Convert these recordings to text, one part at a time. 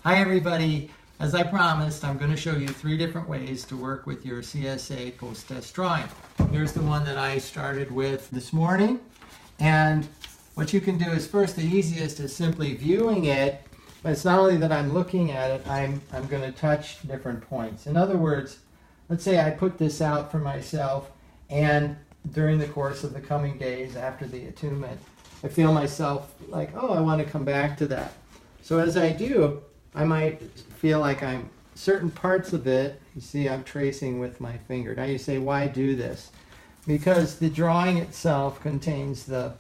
Hi everybody. As I promised, I'm going to show you 3 different ways to work with your CSA post-test drawing. Here's the one that I started with this morning. And what you can do is first, the easiest is simply viewing it. But it's not only that I'm looking at it, I'm going to touch different points. In other words, let's say I put this out for myself, and during the course of the coming days after the attunement, I feel myself like, oh, I want to come back to that. So as I do, I might feel like I'm certain parts of it, you see I'm tracing with my finger. Now you say, why do this? Because the drawing itself contains the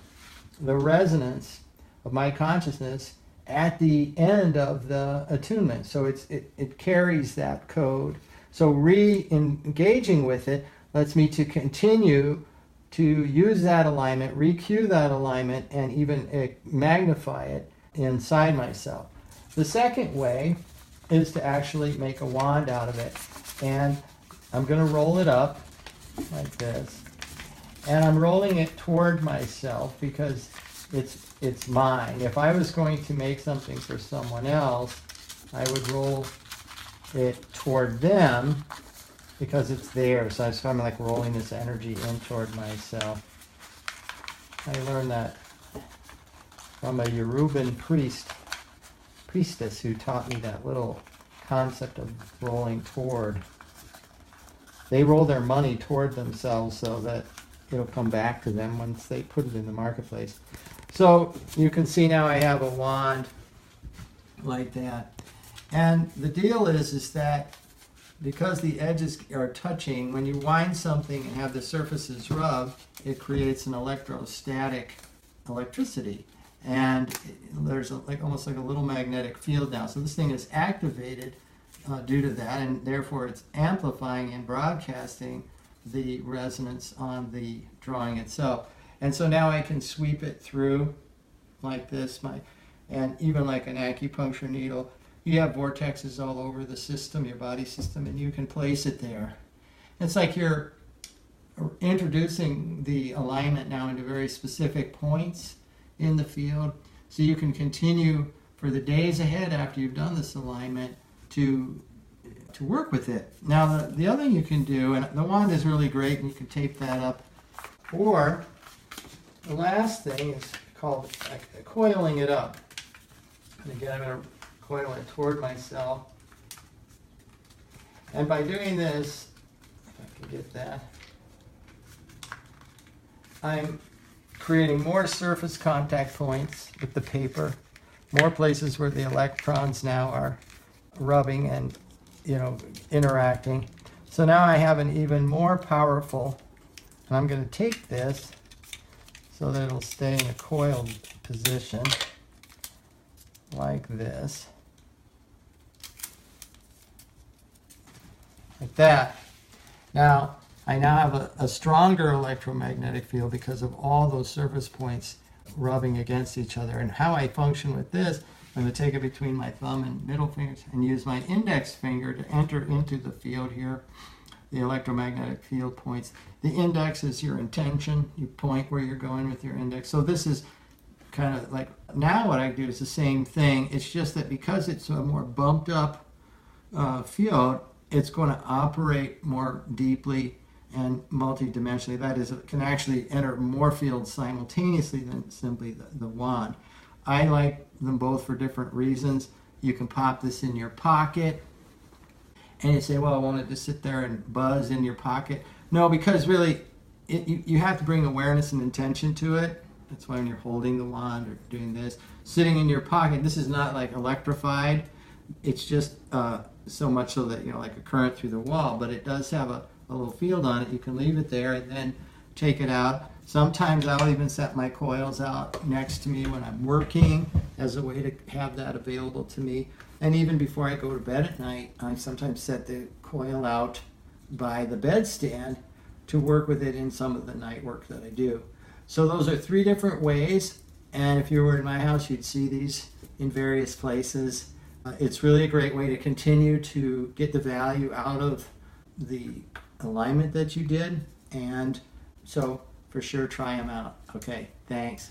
resonance of my consciousness at the end of the attunement. So it carries that code. So re-engaging with it lets me to continue to use that alignment, re-cue that alignment, and even magnify it inside myself. The second way is to actually make a wand out of it. And I'm going to roll it up like this. And I'm rolling it toward myself because it's mine. If I was going to make something for someone else, I would roll it toward them because it's theirs. So I'm like rolling this energy in toward myself. I learned that from a Yoruban priestess who taught me that little concept of rolling toward. They roll their money toward themselves so that it'll come back to them once they put it in the marketplace. So you can see now I have a wand like that. And the deal is that because the edges are touching, when you wind something and have the surfaces rub, it creates an electrostatic electricity. And there's almost like a little magnetic field now. So this thing is activated due to that, and therefore it's amplifying and broadcasting the resonance on the drawing itself. And so now I can sweep it through like this, and even like an acupuncture needle. You have vortexes all over the system, your body system, and you can place it there. It's like you're introducing the alignment now into very specific points in the field, so you can continue for the days ahead after you've done this alignment to work with it. Now the other thing you can do, and the wand is really great, and you can tape that up, or the last thing is called coiling it up. And again, I'm going to coil it toward myself, and by doing this, if I can get that, I'm creating more surface contact points with the paper, more places where the electrons now are rubbing and interacting. So now I have an even more powerful, and I'm going to take this so that it'll stay in a coiled position like this, like that. Now I now have a stronger electromagnetic field because of all those surface points rubbing against each other. And how I function with this, I'm going to take it between my thumb and middle fingers and use my index finger to enter into the field here, the electromagnetic field points. The index is your intention. You point where you're going with your index. So this is kind of like, now what I do is the same thing. It's just that because it's a more bumped up field, it's going to operate more deeply and multidimensionally. That is, it can actually enter more fields simultaneously than simply the wand. I like them both for different reasons. You can pop this in your pocket, and you say, well, I want it to sit there and buzz in your pocket. No, because really, you have to bring awareness and intention to it. That's why when you're holding the wand or doing this, sitting in your pocket, this is not like electrified. It's just so much so that, like a current through the wall, but it does have a little field on it. You can leave it there and then take it out. Sometimes I'll even set my coils out next to me when I'm working as a way to have that available to me. And even before I go to bed at night, I sometimes set the coil out by the bedstand to work with it in some of the night work that I do. So those are 3 different ways, and if you were in my house, you'd see these in various places. It's really a great way to continue to get the value out of the alignment that you did, and so for sure try them out. Okay, thanks.